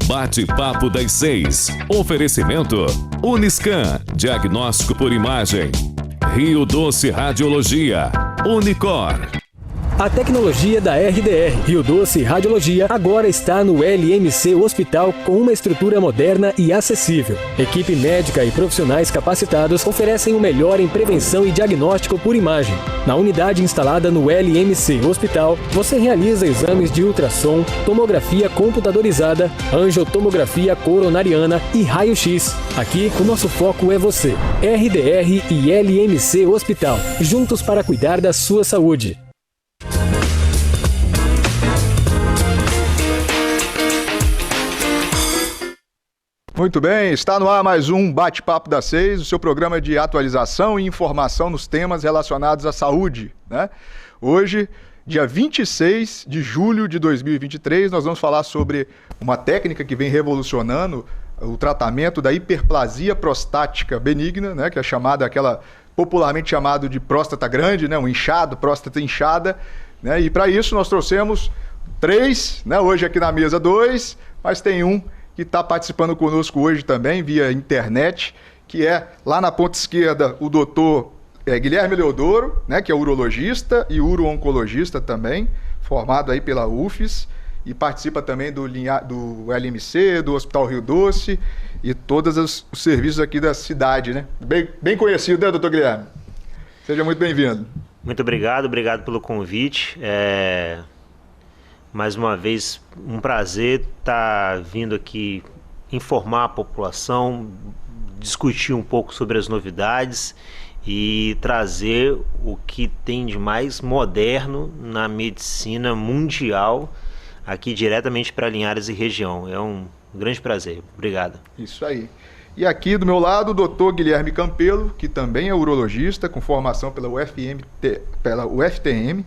Bate-papo das 6. Oferecimento Uniscan, diagnóstico por imagem. Rio Doce Radiologia. Unicor. A tecnologia da RDR, Rio Doce Radiologia, agora está no LMC Hospital com uma estrutura moderna e acessível. Equipe médica e profissionais capacitados oferecem o melhor em prevenção e diagnóstico por imagem. Na unidade instalada no LMC Hospital, você realiza exames de ultrassom, tomografia computadorizada, angiotomografia coronariana e raio-x. Aqui, o nosso foco é você. RDR e LMC Hospital, juntos para cuidar da sua saúde. Muito bem, está no ar mais um Bate-Papo das 6, o seu programa de atualização e informação nos temas relacionados à saúde, né? Hoje, dia 26 de julho de 2023, nós vamos falar sobre uma técnica que vem revolucionando o tratamento da hiperplasia prostática benigna, né? Que é popularmente chamado de próstata grande, né? Um inchado, próstata inchada, né? E para isso nós trouxemos 3, né? Hoje aqui na mesa 2, mas tem um que está participando conosco hoje também, via internet, que é, lá na ponta esquerda, o doutor Guilherme Leodoro, né, que é urologista e uro-oncologista também, formado aí pela UFES, e participa também do LMC, do Hospital Rio Doce, e todos os serviços aqui da cidade, né? Bem conhecido, né, doutor Guilherme? Seja muito bem-vindo. Muito obrigado pelo convite. Mais uma vez, um prazer estar vindo aqui informar a população, discutir um pouco sobre as novidades e trazer o que tem de mais moderno na medicina mundial aqui diretamente para Linhares e região. É um grande prazer. Obrigado. Isso aí. E aqui do meu lado, o doutor Guilherme Campelo, que também é urologista, com formação pela UFTM,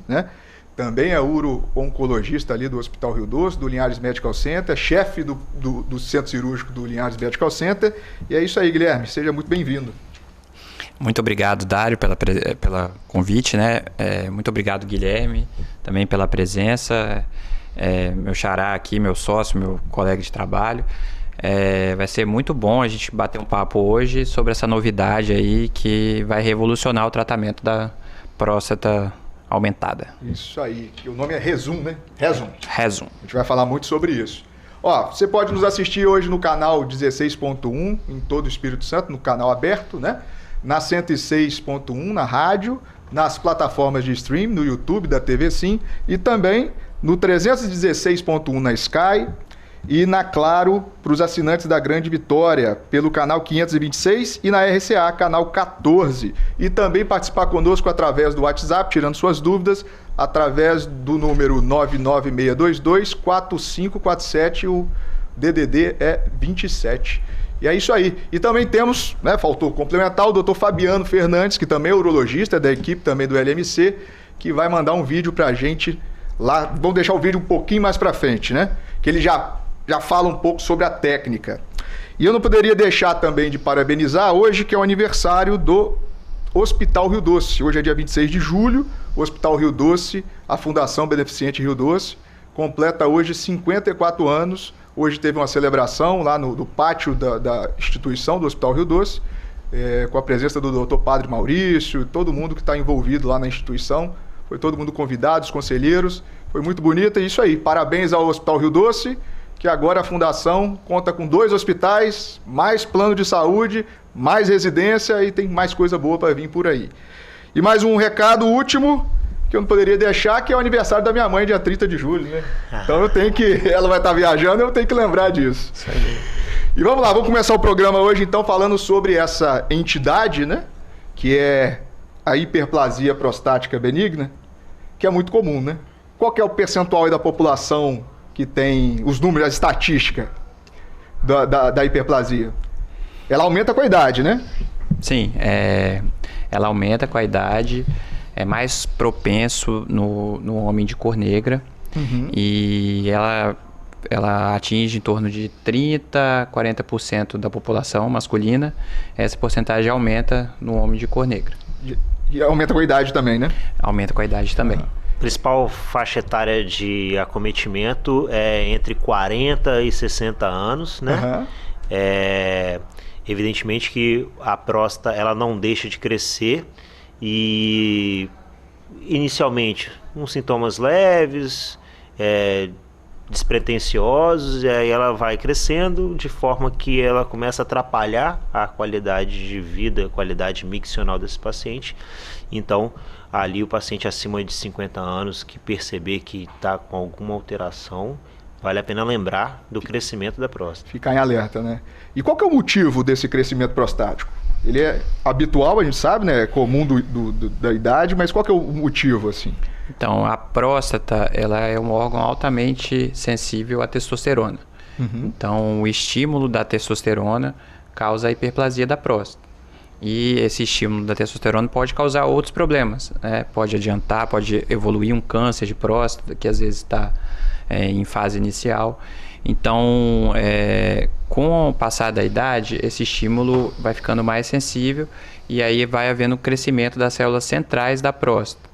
né? Também é uro-oncologista ali do Hospital Rio Doce, do Linhares Medical Center, chefe do Centro Cirúrgico do Linhares Medical Center. E é isso aí, Guilherme, seja muito bem-vindo. Muito obrigado, Dário, pela convite, né? Muito obrigado, Guilherme, também pela presença. Meu xará aqui, meu sócio, meu colega de trabalho. Vai ser muito bom a gente bater um papo hoje sobre essa novidade aí que vai revolucionar o tratamento da próstata aumentada. Isso aí. O nome é Rezum, né? Rezum. A gente vai falar muito sobre isso. Ó, você pode nos assistir hoje no canal 16.1, em todo o Espírito Santo, no canal aberto, né? Na 106.1, na rádio, nas plataformas de stream, no YouTube da TV Sim, e também no 316.1 na Sky e na Claro, para os assinantes da Grande Vitória, pelo canal 526 e na RCA, canal 14. E também participar conosco através do WhatsApp, tirando suas dúvidas, através do número 996224547, o DDD é 27. E é isso aí. E também temos, né, faltou complementar, o doutor Fabiano Fernandes, que também é urologista, é da equipe também do LMC, que vai mandar um vídeo pra gente lá. Vamos deixar o vídeo um pouquinho mais pra frente, né? Que ele já fala um pouco sobre a técnica. E eu não poderia deixar também de parabenizar hoje, que é o aniversário do Hospital Rio Doce. Hoje é dia 26 de julho, o Hospital Rio Doce, a Fundação Beneficente Rio Doce, completa hoje 54 anos. Hoje teve uma celebração lá no pátio da instituição do Hospital Rio Doce, com a presença do doutor Padre Maurício, todo mundo que está envolvido lá na instituição. Foi todo mundo convidado, os conselheiros. Foi muito bonita. E isso aí, parabéns ao Hospital Rio Doce, que agora a Fundação conta com 2 hospitais, mais plano de saúde, mais residência e tem mais coisa boa para vir por aí. E mais um recado último, que eu não poderia deixar, que é o aniversário da minha mãe, dia 30 de julho, né? Então ela vai estar viajando, eu tenho que lembrar disso. Isso aí. E vamos lá, vamos começar o programa hoje, então, falando sobre essa entidade, né? Que é a hiperplasia prostática benigna, que é muito comum, né? Qual que é o percentual aí da população que tem os números, a estatística da hiperplasia? Ela aumenta com a idade, né? Sim, ela aumenta com a idade, é mais propenso no homem de cor negra. Uhum. E ela atinge em torno de 30% a 40% da população masculina. Essa porcentagem aumenta no homem de cor negra. E aumenta com a idade também, né? Aumenta com a idade também. principal faixa etária de acometimento é entre 40 e 60 anos, né? Evidentemente que a próstata ela não deixa de crescer e inicialmente uns sintomas leves, despretensiosos, e aí ela vai crescendo de forma que ela começa a atrapalhar a qualidade de vida, a qualidade miccional desse paciente. Então, ali o paciente acima de 50 anos que perceber que está com alguma alteração, vale a pena lembrar do crescimento da próstata. Ficar em alerta, né? E qual que é o motivo desse crescimento prostático? Ele é habitual, a gente sabe, né? É comum da idade, mas qual que é o motivo, assim? Então, a próstata, ela é um órgão altamente sensível à testosterona. Então, o estímulo da testosterona causa a hiperplasia da próstata. E esse estímulo da testosterona pode causar outros problemas, né? Pode adiantar, pode evoluir um câncer de próstata, que às vezes está em fase inicial. Então, com o passar da idade, esse estímulo vai ficando mais sensível e aí vai havendo crescimento das células centrais da próstata.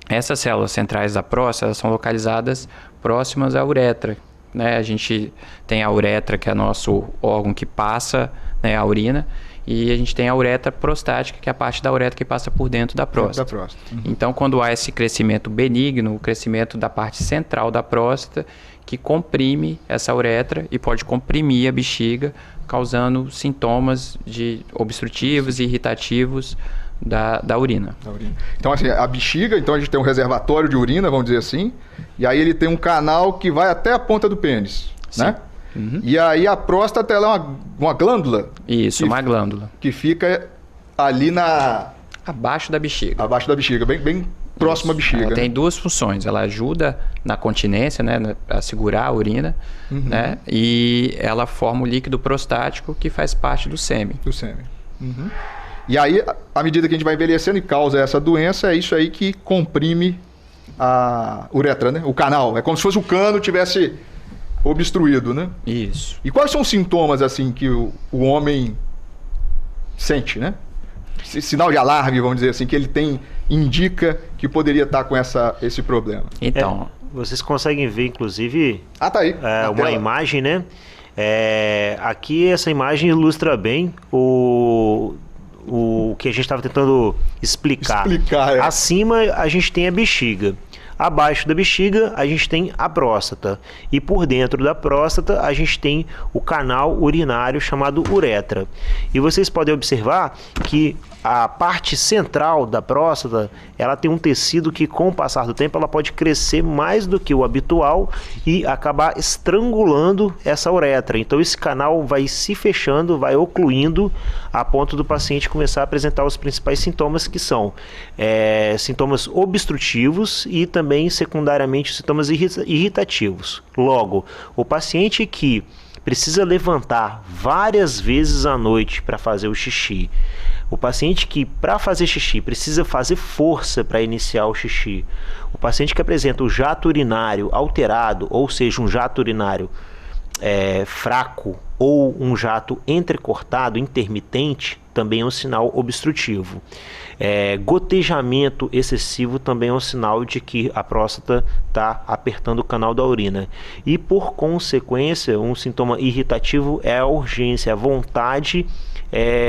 Essas células centrais da próstata elas são localizadas próximas à uretra, né? A gente tem a uretra, que é nosso órgão que passa, né, a urina, e a gente tem a uretra prostática, que é a parte da uretra que passa por dentro da próstata. Então, quando há esse crescimento benigno, o crescimento da parte central da próstata, que comprime essa uretra e pode comprimir a bexiga, causando sintomas obstrutivos e irritativos da urina. Então, assim, a bexiga, então a gente tem um reservatório de urina, vamos dizer assim, e aí ele tem um canal que vai até a ponta do pênis, né? E aí a próstata ela é uma glândula. Isso, uma glândula. Que fica ali abaixo da bexiga. Abaixo da bexiga, bem próximo à bexiga. Ela tem duas funções. Ela ajuda na continência, né, a segurar a urina, né? E ela forma o líquido prostático que faz parte do sêmen. E aí, à medida que a gente vai envelhecendo e causa essa doença, é isso aí que comprime a uretra, né? O canal. É como se fosse o cano tivesse obstruído, né? Isso. E quais são os sintomas, assim, que o homem sente, né? Sinal de alarme, vamos dizer assim, que ele indica que poderia estar com esse problema. Então... vocês conseguem ver, inclusive... tá aí. Uma imagem, né? Aqui essa imagem ilustra bem o que a gente estava tentando explicar. Acima a gente tem a bexiga. Abaixo da bexiga a gente tem a próstata. E por dentro da próstata a gente tem o canal urinário chamado uretra. E vocês podem observar que a parte central da próstata, ela tem um tecido que com o passar do tempo ela pode crescer mais do que o habitual e acabar estrangulando essa uretra. Então esse canal vai se fechando, vai ocluindo a ponto do paciente começar a apresentar os principais sintomas, que são sintomas obstrutivos e também secundariamente sintomas irritativos. Logo, o paciente que precisa levantar várias vezes à noite para fazer o xixi, o paciente que, para fazer xixi, precisa fazer força para iniciar o xixi, o paciente que apresenta o jato urinário alterado, ou seja, um jato urinário fraco ou um jato entrecortado, intermitente, também é um sinal obstrutivo. Gotejamento excessivo também é um sinal de que a próstata está apertando o canal da urina. E, por consequência, um sintoma irritativo é a urgência, a vontade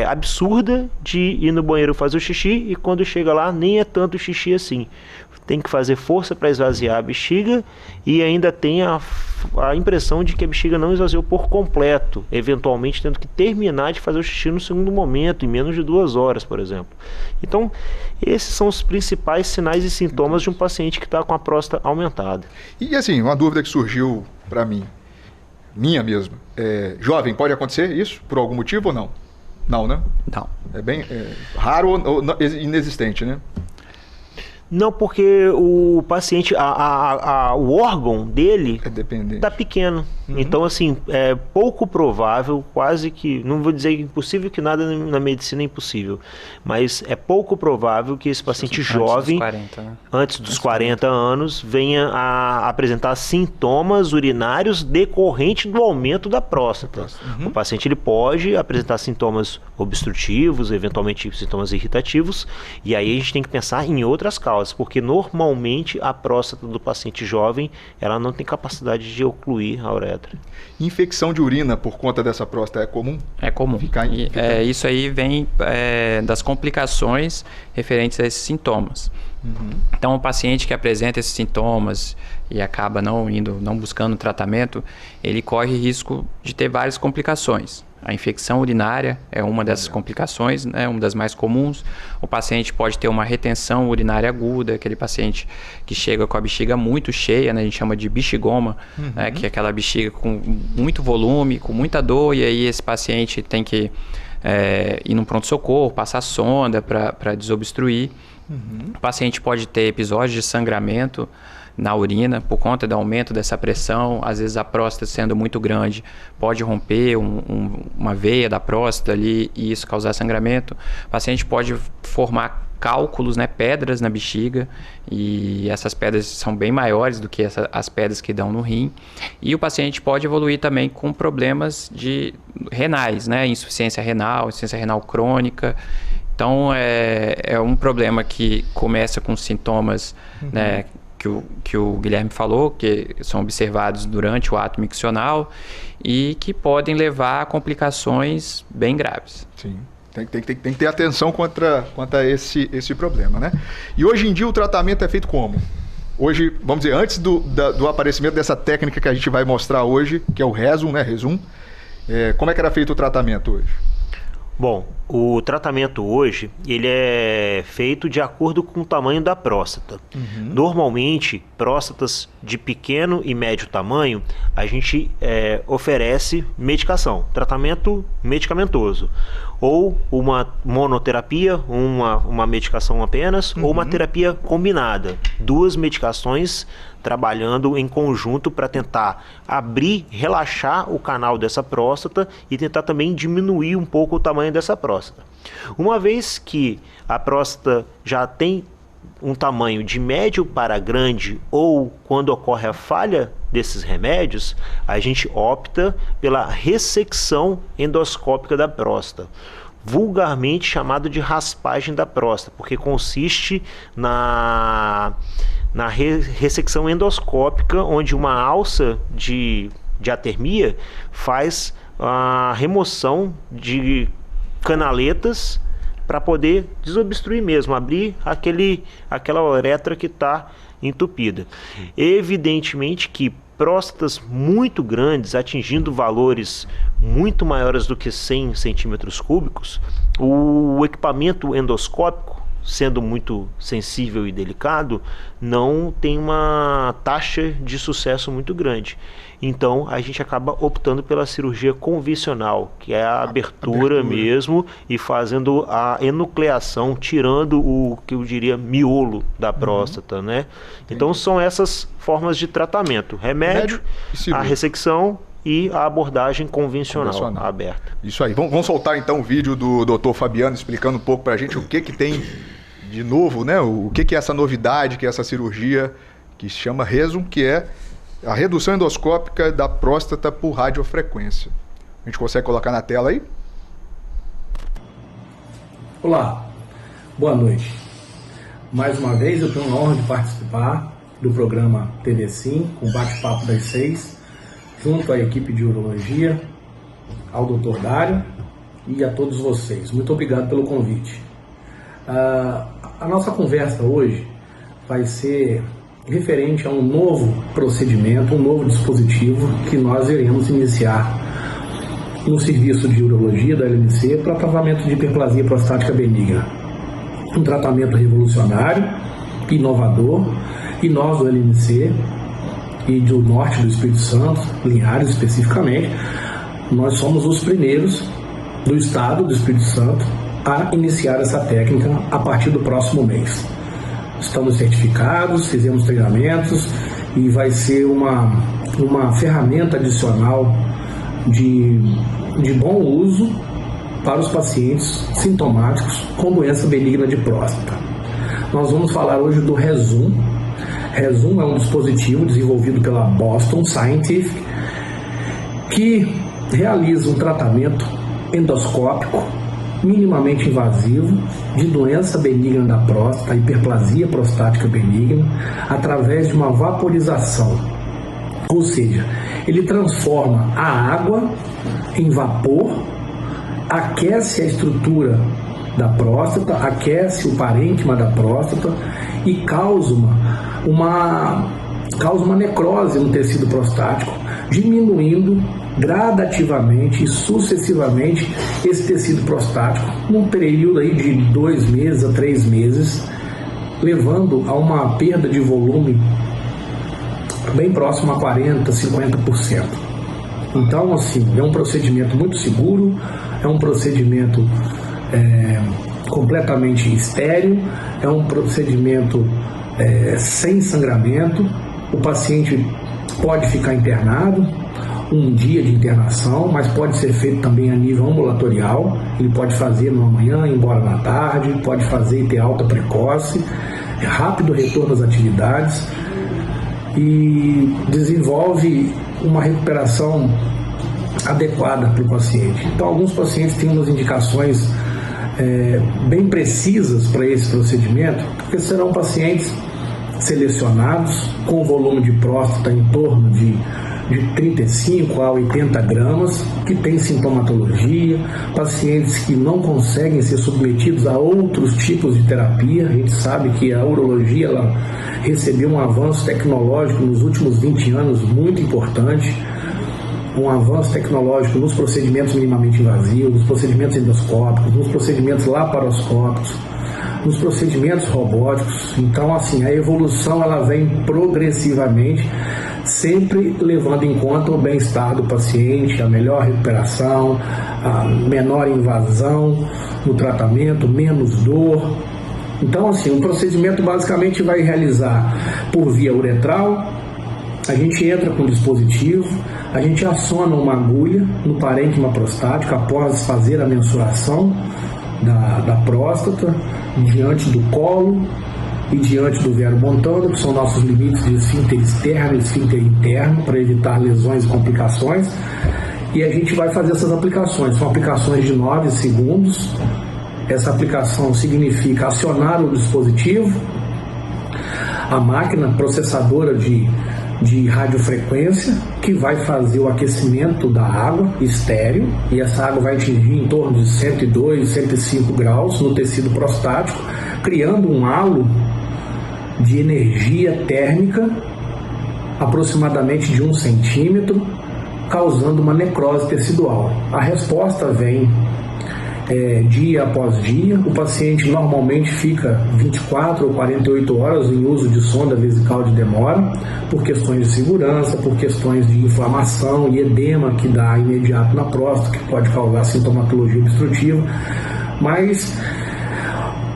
absurda de ir no banheiro fazer o xixi, e quando chega lá nem é tanto xixi assim. Tem que fazer força para esvaziar a bexiga e ainda tem a impressão de que a bexiga não esvaziou por completo, eventualmente tendo que terminar de fazer o xixi no segundo momento, em menos de 2 horas, por exemplo. Então, esses são os principais sinais e sintomas de um paciente que está com a próstata aumentada. E assim, uma dúvida que surgiu para mim, minha mesmo, jovem, pode acontecer isso por algum motivo ou não? Não, né? Não. É bem raro ou inexistente, né? Não, porque o paciente, o órgão dele está pequeno. Então, assim, é pouco provável, quase que, não vou dizer impossível, que nada na medicina é impossível, mas é pouco provável que esse paciente jovem, antes dos 40 anos, venha a apresentar sintomas urinários decorrentes do aumento da próstata. O paciente ele pode apresentar sintomas obstrutivos, eventualmente sintomas irritativos, e aí a gente tem que pensar em outras causas. causas, porque normalmente a próstata do paciente jovem, ela não tem capacidade de ocluir a uretra. Infecção de urina por conta dessa próstata é comum? É comum. Isso aí vem das complicações referentes a esses sintomas. Então, o paciente que apresenta esses sintomas e acaba não buscando tratamento, ele corre risco de ter várias complicações. A infecção urinária é uma dessas complicações, né, uma das mais comuns. O paciente pode ter uma retenção urinária aguda, aquele paciente que chega com a bexiga muito cheia, né, a gente chama de bexigoma, né, que é aquela bexiga com muito volume, com muita dor, e aí esse paciente tem que ir no pronto-socorro, passar sonda para desobstruir. O paciente pode ter episódios de sangramento na urina por conta do aumento dessa pressão. Às vezes a próstata sendo muito grande pode romper uma veia da próstata ali e isso causar sangramento. O paciente pode formar cálculos, né, pedras na bexiga, e essas pedras são bem maiores do que as pedras que dão no rim. E o paciente pode evoluir também com problemas renais, né, insuficiência renal crônica. Então é um problema que começa com sintomas, né, que o Guilherme falou, que são observados durante o ato miccional e que podem levar a complicações bem graves. Sim, tem que ter atenção quanto a esse problema, né? E hoje em dia o tratamento é feito como? Hoje, vamos dizer, antes do aparecimento dessa técnica que a gente vai mostrar hoje, que é o Rezum, né? Rezum, como é que era feito o tratamento hoje? Bom, o tratamento hoje, ele é feito de acordo com o tamanho da próstata. Normalmente, próstatas de pequeno e médio tamanho, a gente oferece medicação, tratamento medicamentoso. Ou uma monoterapia, uma medicação apenas, ou uma terapia combinada. 2 medicações trabalhando em conjunto para tentar abrir, relaxar o canal dessa próstata e tentar também diminuir um pouco o tamanho dessa próstata. Uma vez que a próstata já tem um tamanho de médio para grande, ou quando ocorre a falha desses remédios, a gente opta pela ressecção endoscópica da próstata, vulgarmente chamado de raspagem da próstata, porque consiste na ressecção endoscópica, onde uma alça de atermia faz a remoção de canaletas para poder desobstruir mesmo, abrir aquela uretra que está entupida. Evidentemente que próstatas muito grandes, atingindo valores muito maiores do que 100 centímetros cúbicos, o equipamento endoscópico, sendo muito sensível e delicado, não tem uma taxa de sucesso muito grande. Então, a gente acaba optando pela cirurgia convencional, que é a abertura mesmo, e fazendo a enucleação, tirando o que eu diria miolo da próstata, né? Então, são essas formas de tratamento: remédio, a ressecção e a abordagem convencional. Aberta. Isso aí. Vamos soltar então o vídeo do Dr. Fabiano explicando um pouco pra gente o que tem de novo, né? O que é essa novidade, que é essa cirurgia que se chama Rezum, que é a redução endoscópica da próstata por radiofrequência. A gente consegue colocar na tela aí? Olá, boa noite. Mais uma vez eu tenho a honra de participar do programa TV Sim, com o bate-papo das 6, junto à equipe de urologia, ao Dr. Dário e a todos vocês. Muito obrigado pelo convite. A nossa conversa hoje vai ser referente a um novo procedimento, um novo dispositivo que nós iremos iniciar no serviço de urologia da LMC para tratamento de hiperplasia prostática benigna. Um tratamento revolucionário, inovador, e nós do LMC e do norte do Espírito Santo, Linhares especificamente, nós somos os primeiros do estado do Espírito Santo a iniciar essa técnica a partir do próximo mês. Estamos certificados, fizemos treinamentos e vai ser uma ferramenta adicional de bom uso para os pacientes sintomáticos com doença benigna de próstata. Nós vamos falar hoje do Rezum. Rezum é um dispositivo desenvolvido pela Boston Scientific que realiza um tratamento endoscópico minimamente invasivo de doença benigna da próstata, hiperplasia prostática benigna, através de uma vaporização. Ou seja, ele transforma a água em vapor, aquece a estrutura da próstata, aquece o parênquima da próstata e causa uma necrose no tecido prostático, diminuindo gradativamente e sucessivamente esse tecido prostático num período aí de 2 meses a 3 meses, levando a uma perda de volume bem próximo a 40%, 50%. Então, assim, é um procedimento muito seguro, é um procedimento completamente estéril, é um procedimento sem sangramento. O paciente pode ficar internado, um dia de internação, mas pode ser feito também a nível ambulatorial. Ele pode fazer numa manhã, ir embora na tarde, pode fazer e ter alta precoce, rápido retorno às atividades e desenvolve uma recuperação adequada para o paciente. Então, alguns pacientes têm umas indicações bem precisas para esse procedimento, porque serão pacientes selecionados com volume de próstata em torno de 35 a 80 gramas, que tem sintomatologia, pacientes que não conseguem ser submetidos a outros tipos de terapia. A gente sabe que a urologia ela recebeu um avanço tecnológico nos últimos 20 anos muito importante, um avanço tecnológico nos procedimentos minimamente invasivos, nos procedimentos endoscópicos, nos procedimentos laparoscópicos, nos procedimentos robóticos. Então, assim, a evolução ela vem progressivamente, sempre levando em conta o bem-estar do paciente, a melhor recuperação, a menor invasão no tratamento, menos dor. Então, assim, o procedimento basicamente vai realizar por via uretral. A gente entra com o dispositivo, a gente aciona uma agulha no parênquima prostático após fazer a mensuração da próstata, diante do colo e diante do vero montano, que são nossos limites de esfíncter externo e esfíncter interno, para evitar lesões e complicações. E a gente vai fazer essas aplicações, são aplicações de 9 segundos. Essa aplicação significa acionar o dispositivo, a máquina processadora de radiofrequência, que vai fazer o aquecimento da água estéril, e essa água vai atingir em torno de 102, 105 graus no tecido prostático, criando um halo de energia térmica aproximadamente de 1 centímetro, causando uma necrose tecidual. A resposta vem dia após dia. O paciente normalmente fica 24 ou 48 horas em uso de sonda vesical de demora, por questões de segurança, por questões de inflamação e edema que dá imediato na próstata, que pode causar sintomatologia obstrutiva, mas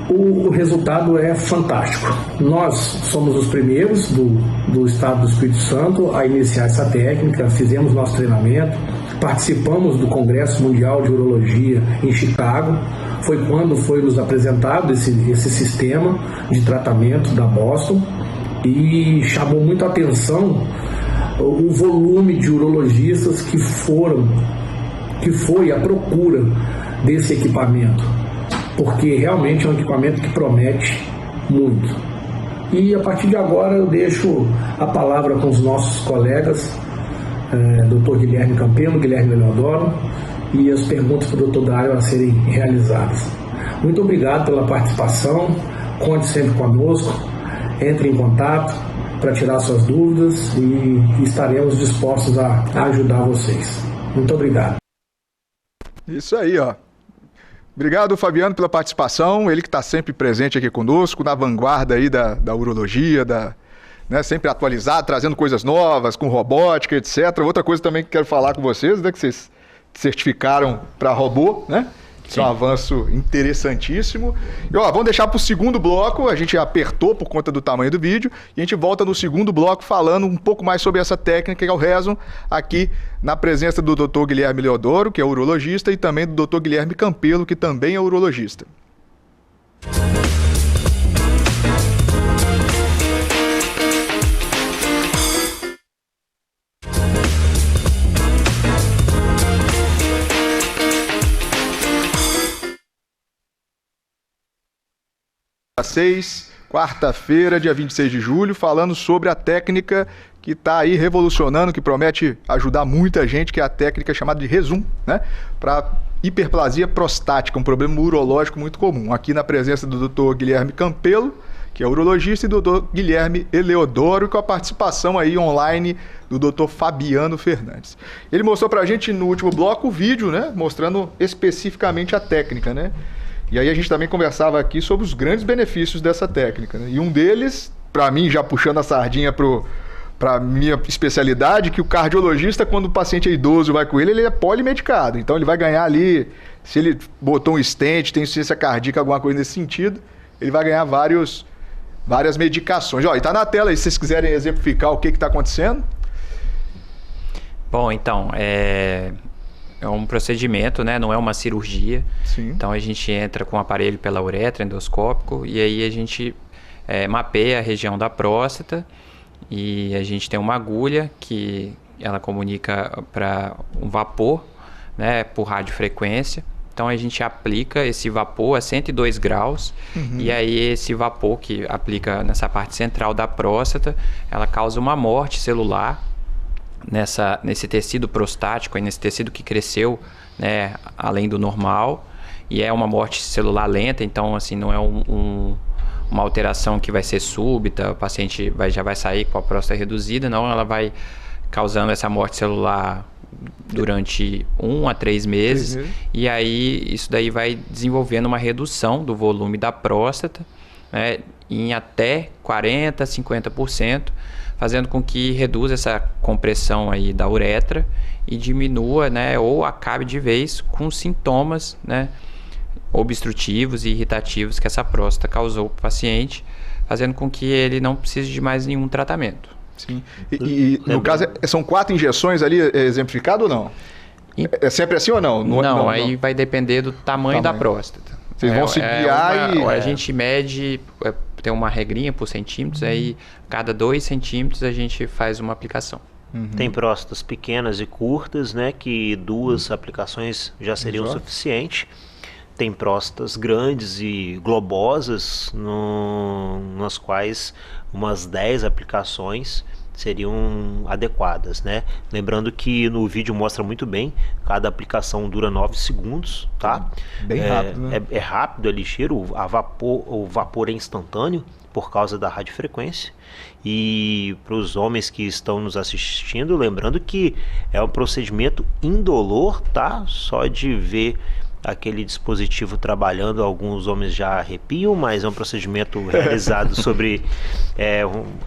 o resultado é fantástico. Nós somos os primeiros do estado do Espírito Santo a iniciar essa técnica, fizemos nosso treinamento, participamos do Congresso Mundial de Urologia em Chicago. Foi quando foi nos apresentado esse sistema de tratamento da Boston, e chamou muito a atenção o volume de urologistas que foi à procura desse equipamento, porque realmente é um equipamento que promete muito. E a partir de agora eu deixo a palavra com os nossos colegas, Dr. Guilherme Campelo, Guilherme Eleodoro, e as perguntas para o Dr. Dário a serem realizadas. Muito obrigado pela participação, conte sempre conosco, entre em contato para tirar suas dúvidas e estaremos dispostos a ajudar vocês. Muito obrigado. Isso aí, ó. Obrigado, Fabiano, pela participação. Ele que está sempre presente aqui conosco, na vanguarda aí da urologia, né, sempre atualizado, trazendo coisas novas, com robótica, etc. Outra coisa também que quero falar com vocês, né, que vocês certificaram para robô, né? Isso é um avanço interessantíssimo. E ó, vamos deixar para o segundo bloco, a gente apertou por conta do tamanho do vídeo, e a gente volta no segundo bloco falando um pouco mais sobre essa técnica que é o Rezum, aqui na presença do Dr. Guilherme Eleodoro, que é urologista, e também do Dr. Guilherme Campelo, que também é urologista. 6, quarta-feira, dia 26 de julho, falando sobre a técnica que está aí revolucionando, que promete ajudar muita gente, que é a técnica chamada de Rezum, né? Para hiperplasia prostática, um problema urológico muito comum. Aqui na presença do Dr. Guilherme Campelo, que é urologista, e do Dr. Guilherme Eleodoro, com a participação aí online do Dr. Fabiano Fernandes. Ele mostrou pra gente no último bloco o vídeo, né? Mostrando especificamente a técnica, né? E aí a gente também conversava aqui sobre os grandes benefícios dessa técnica, né? E um deles, para mim, já puxando a sardinha para minha especialidade, que o cardiologista, quando o paciente é idoso, vai com ele é polimedicado. Então ele vai ganhar ali, se ele botou um stent, tem insuficiência cardíaca, alguma coisa nesse sentido, ele vai ganhar várias medicações. Ó, e tá na tela aí, se vocês quiserem exemplificar o que está acontecendo. Bom, então, é um procedimento, né? Não é uma cirurgia. Sim. Então a gente entra com o aparelho pela uretra endoscópico e aí a gente mapeia a região da próstata e a gente tem uma agulha que ela comunica para um vapor, né? Por radiofrequência. Então a gente aplica esse vapor a 102 graus e aí esse vapor que aplica nessa parte central da próstata, ela causa uma morte celular nesse tecido prostático, nesse tecido que cresceu, né, além do normal, e é uma morte celular lenta, então assim não é uma alteração que vai ser súbita, o paciente já vai sair com a próstata reduzida, não, ela vai causando essa morte celular durante 1 a 3 meses, e aí isso daí vai desenvolvendo uma redução do volume da próstata, né, em até 40%, 50%, fazendo com que reduza essa compressão aí da uretra e diminua, né, ou acabe de vez com sintomas, né, obstrutivos e irritativos que essa próstata causou para o paciente, fazendo com que ele não precise de mais nenhum tratamento. Sim. E no caso, são 4 injeções ali, exemplificado ou não? É sempre assim ou não? Não, aí vai depender do tamanho da próstata. Vocês vão se guiar e... A gente mede, tem uma regrinha por centímetros, aí cada 2 centímetros a gente faz uma aplicação. Tem próstatas pequenas e curtas, né, que 2 aplicações já seriam suficiente. Tem próstatas grandes e globosas, nas quais umas 10 aplicações seriam adequadas, né? Lembrando que no vídeo mostra muito bem, cada aplicação dura 9 segundos, tá? Bem rápido, né? É rápido, é ligeiro, o vapor é instantâneo por causa da radiofrequência. E para os homens que estão nos assistindo, lembrando que é um procedimento indolor, tá? Só de ver aquele dispositivo trabalhando, alguns homens já arrepiam, mas é um procedimento realizado sobre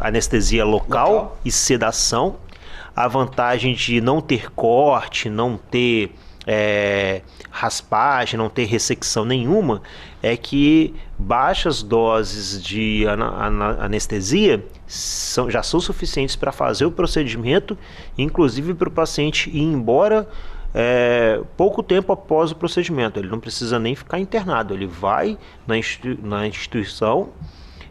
anestesia local e sedação. A vantagem de não ter corte, não ter raspagem, não ter ressecção nenhuma, é que baixas doses de anestesia já são suficientes para fazer o procedimento, inclusive para o paciente ir embora pouco tempo após o procedimento. Ele não precisa nem ficar internado, ele vai na instituição,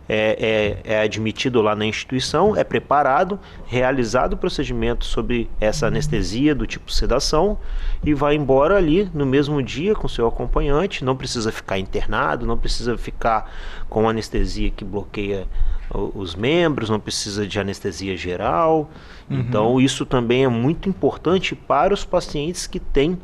é admitido lá na instituição, é preparado, realizado o procedimento sob essa anestesia do tipo sedação e vai embora ali no mesmo dia com seu acompanhante, não precisa ficar internado, não precisa ficar com anestesia que bloqueia os membros, não precisa de anestesia geral. Então isso também é muito importante para os pacientes que têm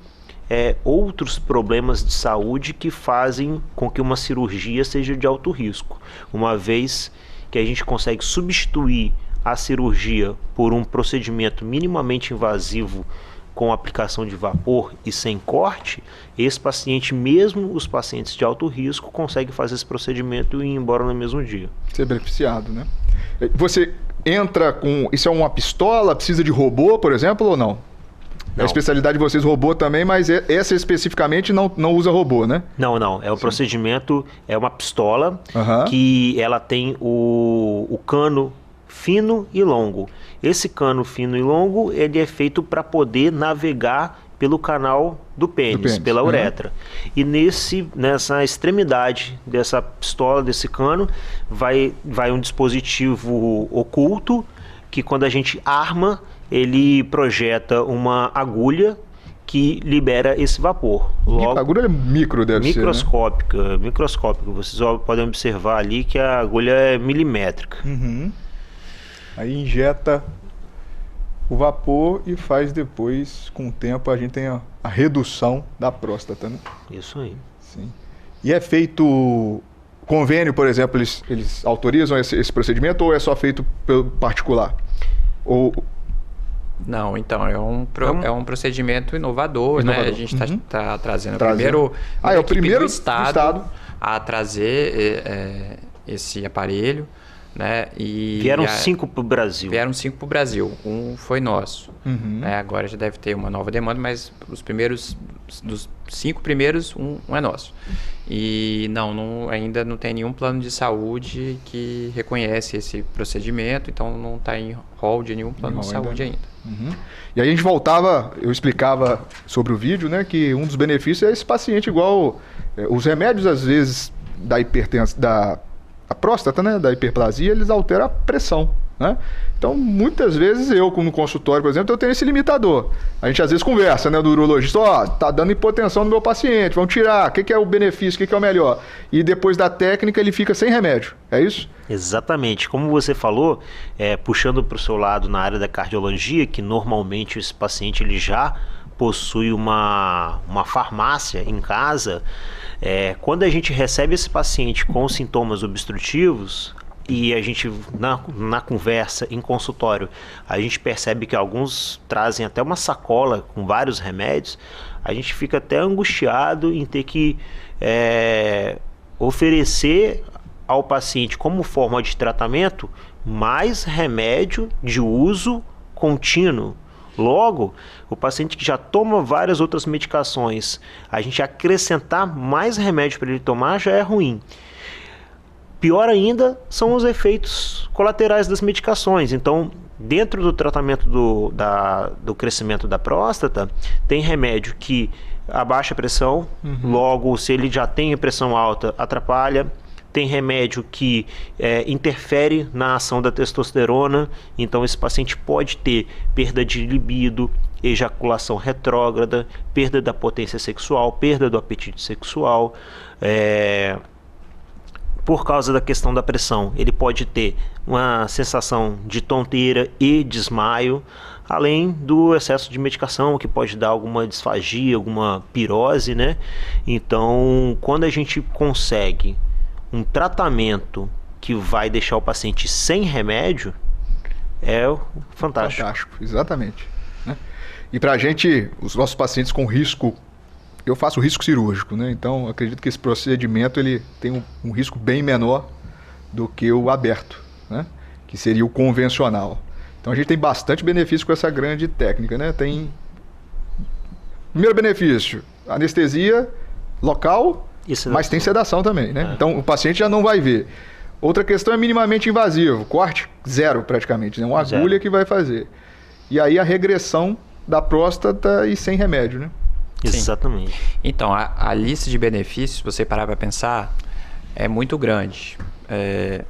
outros problemas de saúde que fazem com que uma cirurgia seja de alto risco. Uma vez que a gente consegue substituir a cirurgia por um procedimento minimamente invasivo com aplicação de vapor e sem corte, esse paciente, mesmo os pacientes de alto risco, consegue fazer esse procedimento e ir embora no mesmo dia. Ser beneficiado, né? Você entra com... Isso é uma pistola? Precisa de robô, por exemplo, ou não? É a especialidade de vocês, robô também, mas essa especificamente não usa robô, né? Não. É um procedimento, é uma pistola que ela tem o cano fino e longo. Esse cano fino e longo, ele é feito para poder navegar pelo canal do pênis, pela uretra. E nessa extremidade dessa pistola, desse cano, vai um dispositivo oculto que, quando a gente arma, ele projeta uma agulha que libera esse vapor. Logo, A agulha é micro, deve ser, né? Microscópica. Vocês podem observar ali que a agulha é milimétrica. Aí injeta o vapor e faz depois, com o tempo, a gente tem a redução da próstata, né? Isso aí. Sim. E é feito convênio, por exemplo, eles autorizam esse procedimento ou é só feito pelo particular? Ou... Não, então, é um procedimento inovador, né? A gente está trazendo o primeiro do estado a trazer esse aparelho, né? E vieram 5 para o Brasil. Vieram 5 para o Brasil. Um foi nosso. Né? Agora já deve ter uma nova demanda, mas dos 5 primeiros, um é nosso. E ainda não tem nenhum plano de saúde que reconhece esse procedimento, então não está em rol de nenhum plano de saúde ainda. E aí eu explicava sobre o vídeo, né, que um dos benefícios é esse paciente igual os remédios, às vezes, da hipertensão, da próstata, né, da hiperplasia, eles alteram a pressão, né? Então, muitas vezes eu, no consultório, por exemplo, eu tenho esse limitador. A gente às vezes conversa, né, do urologista, tá dando hipotensão no meu paciente, vamos tirar, o que é o benefício, o que é o melhor? E depois da técnica ele fica sem remédio, é isso? Exatamente. Como você falou, puxando para o seu lado na área da cardiologia, que normalmente esse paciente ele já possui uma farmácia em casa, quando a gente recebe esse paciente com sintomas obstrutivos, e a gente, na conversa, em consultório, a gente percebe que alguns trazem até uma sacola com vários remédios, a gente fica até angustiado em ter que oferecer ao paciente, como forma de tratamento, mais remédio de uso contínuo. Logo, o paciente que já toma várias outras medicações, a gente acrescentar mais remédio para ele tomar já é ruim. Pior ainda são os efeitos colaterais das medicações. Então, dentro do tratamento do crescimento da próstata, tem remédio que abaixa a pressão, logo, se ele já tem a pressão alta, atrapalha. Tem remédio que interfere na ação da testosterona, então esse paciente pode ter perda de libido, ejaculação retrógrada, perda da potência sexual, perda do apetite sexual. Por causa da questão da pressão, ele pode ter uma sensação de tonteira e desmaio, além do excesso de medicação, que pode dar alguma disfagia, alguma pirose, né? Então, quando a gente consegue um tratamento que vai deixar o paciente sem remédio, é fantástico. Fantástico, exatamente. Né? E para a gente, os nossos pacientes com risco, eu faço risco cirúrgico, né? Então acredito que esse procedimento ele tem um risco bem menor do que o aberto, né? Que seria o convencional. Então a gente tem bastante benefício com essa grande técnica, né? Tem primeiro benefício, anestesia local, mas tem sedação também, né? Então o paciente já não vai ver. Outra questão é minimamente invasivo, corte zero praticamente, né? Uma agulha que vai fazer. E aí a regressão da próstata e sem remédio, né? Exatamente. Sim. Então, a lista de benefícios, se você parar para pensar, é muito grande.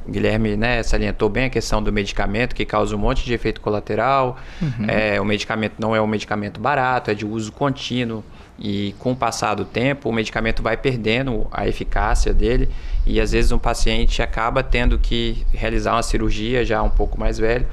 O Guilherme, né, salientou bem a questão do medicamento, que causa um monte de efeito colateral. O medicamento não é um medicamento barato, é de uso contínuo. E com o passar do tempo, o medicamento vai perdendo a eficácia dele. E às vezes um paciente acaba tendo que realizar uma cirurgia já um pouco mais velho.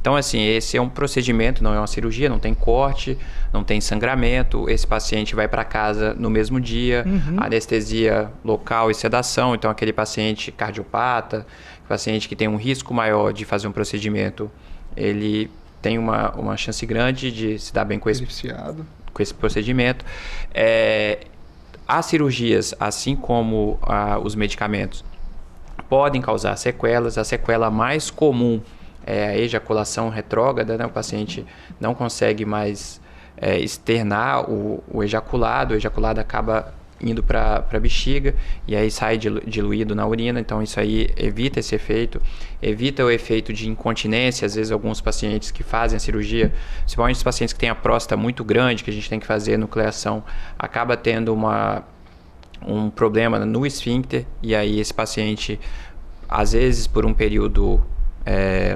Então, assim, esse é um procedimento, não é uma cirurgia, não tem corte, não tem sangramento. Esse paciente vai para casa no mesmo dia, anestesia local e sedação. Então, aquele paciente cardiopata, paciente que tem um risco maior de fazer um procedimento, ele tem uma chance grande de se dar bem com esse procedimento. As cirurgias, assim como os medicamentos, podem causar sequelas. A sequela mais comum é a ejaculação retrógrada, né? O paciente não consegue mais externar o ejaculado acaba indo para a bexiga e aí sai diluído na urina. Então isso aí evita esse efeito, evita o efeito de incontinência. Às vezes alguns pacientes que fazem a cirurgia, principalmente os pacientes que têm a próstata muito grande, que a gente tem que fazer nucleação, acaba tendo um problema no esfíncter, e aí esse paciente, às vezes por um período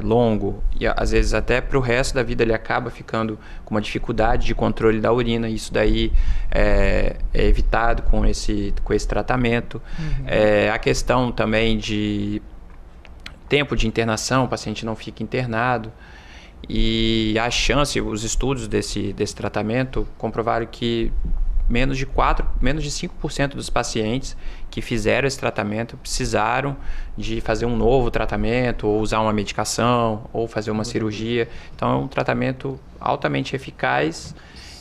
longo, e às vezes até para o resto da vida ele acaba ficando com uma dificuldade de controle da urina. Isso daí é evitado com esse tratamento. A questão também de tempo de internação, o paciente não fica internado, e a chance, os estudos desse tratamento comprovaram que menos de 5% dos pacientes que fizeram esse tratamento precisaram de fazer um novo tratamento, ou usar uma medicação, ou fazer uma cirurgia. Então é um tratamento altamente eficaz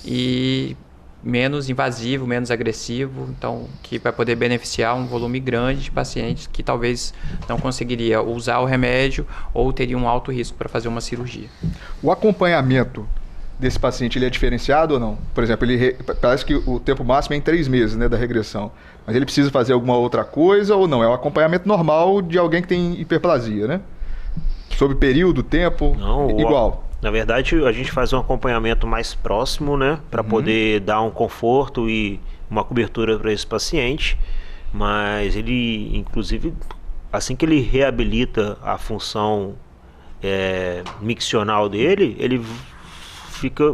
e menos invasivo, menos agressivo, então que vai poder beneficiar um volume grande de pacientes que talvez não conseguiria usar o remédio ou teria um alto risco para fazer uma cirurgia. O acompanhamento desse paciente, ele é diferenciado ou não? Por exemplo, parece que o tempo máximo é em 3 meses, né, da regressão. Mas ele precisa fazer alguma outra coisa ou não? É o acompanhamento normal de alguém que tem hiperplasia, né? Sobre período, tempo, não, igual. Na verdade, a gente faz um acompanhamento mais próximo, né? Para poder dar um conforto e uma cobertura para esse paciente. Mas ele, inclusive, assim que ele reabilita a função miccional dele, ele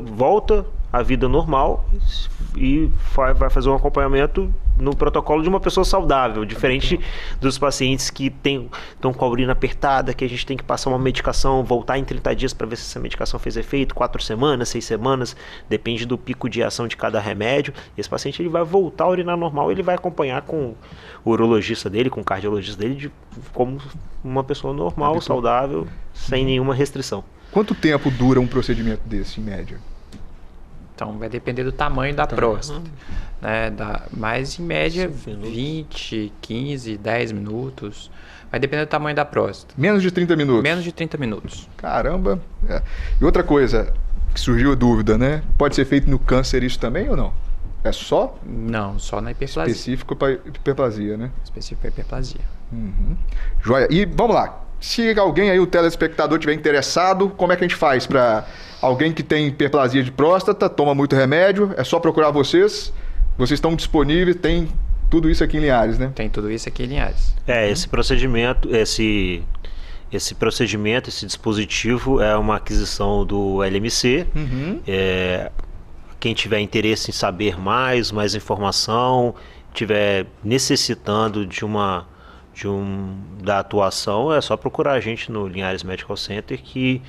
volta à vida normal e vai fazer um acompanhamento no protocolo de uma pessoa saudável, diferente dos pacientes que estão com a urina apertada, que a gente tem que passar uma medicação, voltar em 30 dias para ver se essa medicação fez efeito, 4 semanas, 6 semanas, depende do pico de ação de cada remédio. Esse paciente ele vai voltar a urinar normal, ele vai acompanhar com o urologista dele, com o cardiologista dele, como uma pessoa normal, saudável, sem nenhuma restrição. Quanto tempo dura um procedimento desse, em média? Então, vai depender do tamanho da próstata, né? Mas, em média, 20, 15, 10 minutos. Vai depender do tamanho da próstata. Menos de 30 minutos? Menos de 30 minutos. Caramba! E outra coisa que surgiu a dúvida, né? Pode ser feito no câncer isso também ou não? É só? Não, só na hiperplasia. Específico para hiperplasia, né? Específico para hiperplasia. Joia. E vamos lá. Se alguém aí, o telespectador, estiver interessado, como é que a gente faz para alguém que tem hiperplasia de próstata, toma muito remédio, é só procurar vocês? Vocês estão disponíveis, tem tudo isso aqui em Linhares, né? Tem tudo isso aqui em Linhares. Esse procedimento, esse dispositivo é uma aquisição do LMC. Quem tiver interesse em saber mais informação, tiver necessitando da atuação, é só procurar a gente no Linhares Medical Center, que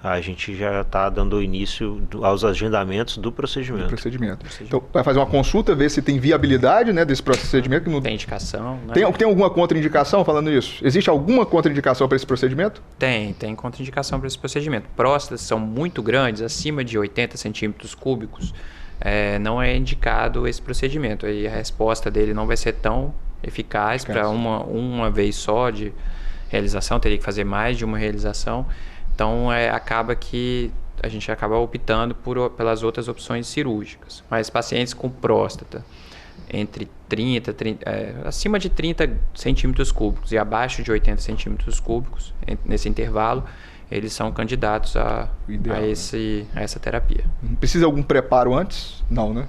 a gente já está dando início aos agendamentos do procedimento. Então, vai fazer uma consulta, ver se tem viabilidade, né, desse procedimento. Que não... Tem indicação, né? Tem alguma contraindicação falando isso? Existe alguma contraindicação para esse procedimento? Tem contraindicação para esse procedimento. Próstatas são muito grandes, acima de 80 centímetros cúbicos, não é indicado esse procedimento. Aí a resposta dele não vai ser tão eficaz para uma vez só de realização, teria que fazer mais de uma realização. Então acaba que a gente acaba optando pelas outras opções cirúrgicas. Mas pacientes com próstata entre 30 acima de 30 centímetros cúbicos e abaixo de 80 centímetros cúbicos, nesse intervalo, eles são candidatos a essa terapia. Precisa algum preparo antes? Não, né?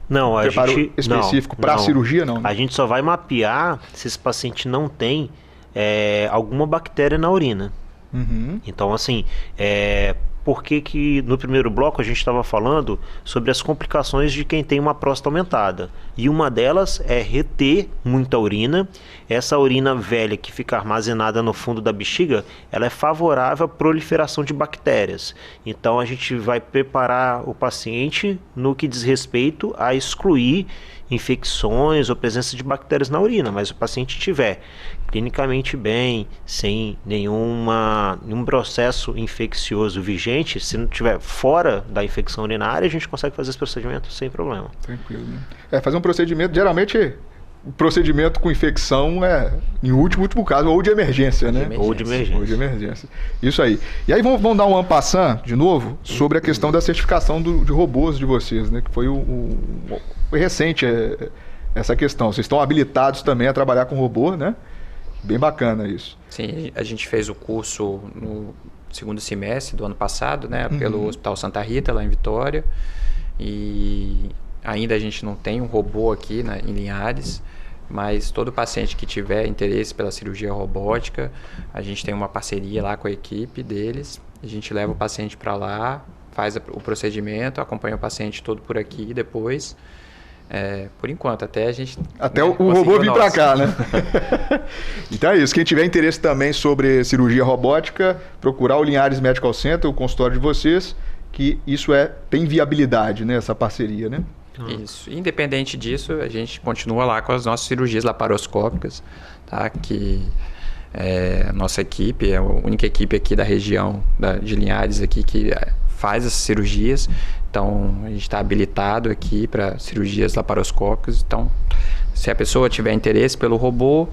Não, preparo específico para a cirurgia, não, né? A gente só vai mapear se esse paciente não tem alguma bactéria na urina. Então, assim, por que no primeiro bloco a gente estava falando sobre as complicações de quem tem uma próstata aumentada? E uma delas é reter muita urina. Essa urina velha que fica armazenada no fundo da bexiga, ela é favorável à proliferação de bactérias. Então a gente vai preparar o paciente no que diz respeito a excluir infecções ou presença de bactérias na urina, mas o paciente tiver clinicamente bem, sem nenhum processo infeccioso vigente, se não tiver fora da infecção urinária, a gente consegue fazer esse procedimento sem problema. Tranquilo, né? Fazer um procedimento, geralmente o procedimento com infecção em último caso, ou de emergência, né? Ou de emergência. Isso aí. E aí vamos dar um en passant de novo sobre a questão da certificação de robôs de vocês, né? Que foi foi recente essa questão. Vocês estão habilitados também a trabalhar com robô, né? Bem bacana isso. Sim, a gente fez o curso no segundo semestre do ano passado, né? Pelo Hospital Santa Rita, lá em Vitória. E ainda a gente não tem um robô aqui em Linhares. mas todo paciente que tiver interesse pela cirurgia robótica, a gente tem uma parceria lá com a equipe deles, a gente leva o paciente para lá, faz o procedimento, acompanha o paciente todo por aqui depois. Por enquanto, até a gente... Até o robô vir para cá, né? Então é isso. Quem tiver interesse também sobre cirurgia robótica, procurar o Linhares Medical Center, o consultório de vocês, que isso tem viabilidade, né? Essa parceria, né? Isso. Independente disso, a gente continua lá com as nossas cirurgias laparoscópicas, tá? Que a nossa equipe é a única equipe aqui da região de Linhares aqui que faz essas cirurgias. Então, a gente está habilitado aqui para cirurgias laparoscópicas. Então, se a pessoa tiver interesse pelo robô,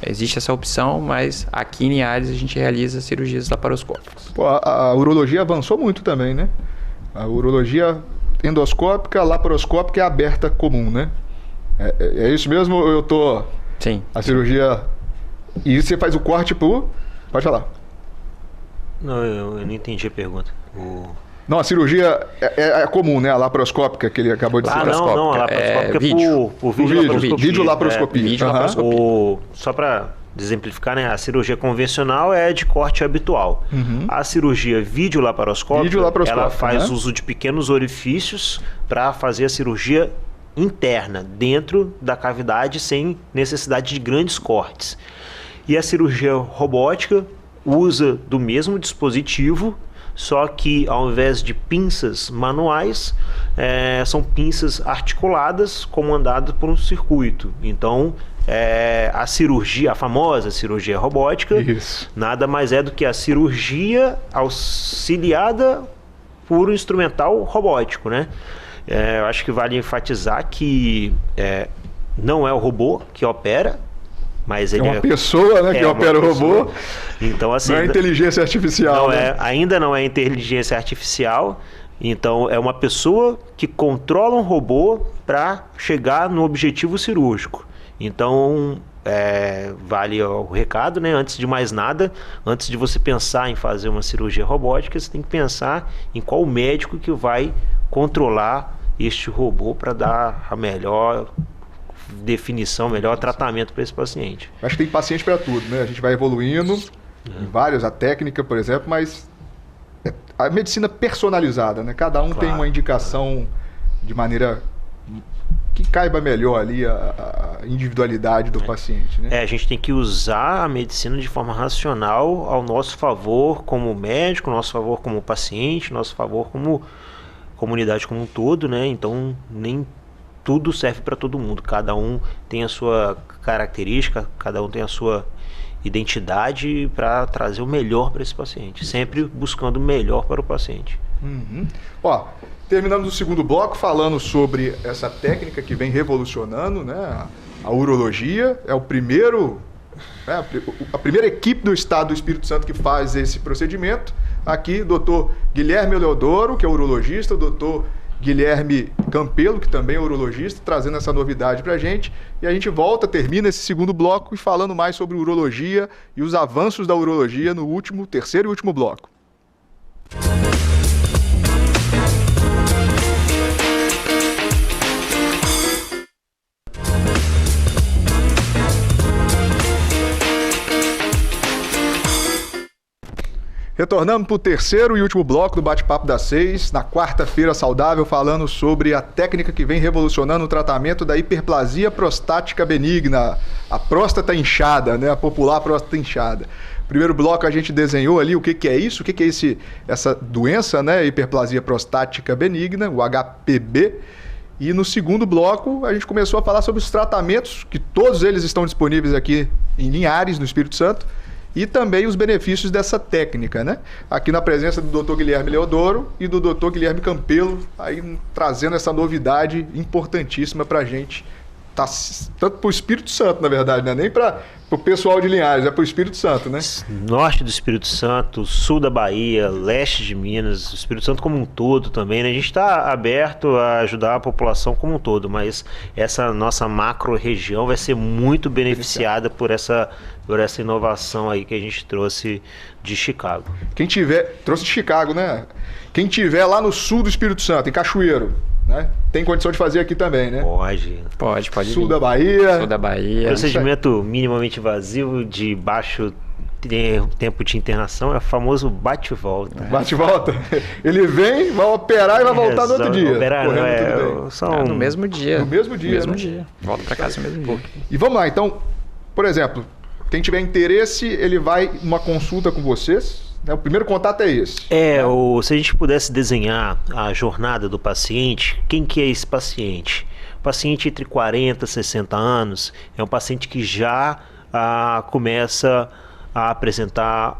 existe essa opção, mas aqui em Linhares a gente realiza cirurgias laparoscópicas. Pô, a urologia avançou muito também, né? A urologia endoscópica, laparoscópica é aberta comum, né? É isso mesmo? Eu tô... Sim. A cirurgia... E você faz o corte por... Pode falar. Não, eu não entendi a pergunta. Não, a cirurgia é comum, né? A laparoscópica que ele acabou de dizer. Não, a laparoscópica por vídeo laparoscopia. Só para exemplificar, né? A cirurgia convencional é de corte habitual. A cirurgia videolaparoscópica, ela faz uso de pequenos orifícios para fazer a cirurgia interna, dentro da cavidade, sem necessidade de grandes cortes. E a cirurgia robótica usa do mesmo dispositivo, só que ao invés de pinças manuais, são pinças articuladas comandadas por um circuito. Então, a famosa cirurgia robótica, nada mais é do que a cirurgia auxiliada por um instrumental robótico, né? Eu acho que vale enfatizar que não é o robô que opera, mas ele é uma pessoa, né, que opera o robô. Então, assim, não é inteligência artificial. Ainda não é inteligência artificial. Então, é uma pessoa que controla um robô para chegar no objetivo cirúrgico. Então, vale o recado, né? Antes de mais nada, antes de você pensar em fazer uma cirurgia robótica, você tem que pensar em qual médico que vai controlar este robô para dar a melhor definição, melhor tratamento para esse paciente. Acho que tem paciente para tudo, né? A gente vai evoluindo em vários, a técnica, por exemplo, mas a medicina personalizada, né? Cada um tem uma indicação de maneira que caiba melhor ali a individualidade do paciente, né? A gente tem que usar a medicina de forma racional ao nosso favor como médico, ao nosso favor como paciente, ao nosso favor como comunidade como um todo, né? Então, nem tudo serve para todo mundo. Cada um tem a sua característica, cada um tem a sua identidade para trazer o melhor para esse paciente. Sempre buscando o melhor para o paciente. Ó, terminamos o segundo bloco falando sobre essa técnica que vem revolucionando, né? A urologia é o primeiro... a primeira equipe do Estado do Espírito Santo que faz esse procedimento. Aqui, o doutor Guilherme Eleodoro, que é urologista, o doutor Guilherme Campelo, que também é urologista, trazendo essa novidade pra gente. E a gente volta, termina esse segundo bloco e falando mais sobre urologia e os avanços da urologia no terceiro e último bloco. Retornamos para o terceiro e último bloco do Bate-Papo das 6, na quarta-feira saudável, falando sobre a técnica que vem revolucionando o tratamento da hiperplasia prostática benigna, a próstata inchada, né? A popular próstata inchada. Primeiro bloco a gente desenhou ali o que é isso, o que é essa doença, né? Hiperplasia prostática benigna, o HPB. E no segundo bloco a gente começou a falar sobre os tratamentos, que todos eles estão disponíveis aqui em Linhares, no Espírito Santo, e também os benefícios dessa técnica, né? Aqui na presença do Dr. Guilherme Eleodoro e do Dr. Guilherme Campelo, aí trazendo essa novidade importantíssima pra gente, tanto pro Espírito Santo, na verdade, né? Nem pro pessoal de Linhares, é pro Espírito Santo, né? Norte do Espírito Santo, sul da Bahia, leste de Minas, o Espírito Santo como um todo também, né? A gente está aberto a ajudar a população como um todo, mas essa nossa macro região vai ser muito beneficiada por essa inovação aí que a gente trouxe de Chicago. Trouxe de Chicago, né? Quem tiver lá no sul do Espírito Santo, em Cachoeiro, né? Tem condição de fazer aqui também, né? Pode Sul vir. da Bahia. Sul da Bahia. Procedimento minimamente invasivo de baixo tempo de internação é o famoso bate-volta. Bate-volta. Ele vem, vai operar e vai voltar no outro dia. Operar no mesmo dia. No mesmo dia. No mesmo dia. Volta para casa no mesmo dia. E vamos lá, então, por exemplo, quem tiver interesse, ele vai numa consulta com vocês. O primeiro contato é esse. Se a gente pudesse desenhar a jornada do paciente, quem que é esse paciente? O paciente entre 40 e 60 anos é um paciente que já começa a apresentar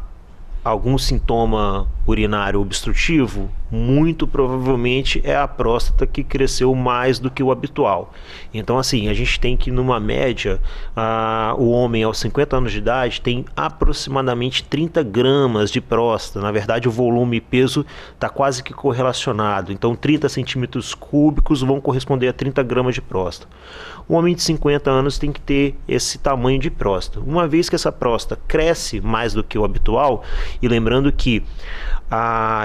algum sintoma urinário obstrutivo, muito provavelmente é a próstata que cresceu mais do que o habitual. Então, assim, a gente tem que, numa média, o homem aos 50 anos de idade tem aproximadamente 30 gramas de próstata. Na verdade, o volume e peso está quase que correlacionado. Então, 30 centímetros cúbicos vão corresponder a 30 gramas de próstata. O homem de 50 anos tem que ter esse tamanho de próstata. Uma vez que essa próstata cresce mais do que o habitual, e lembrando que,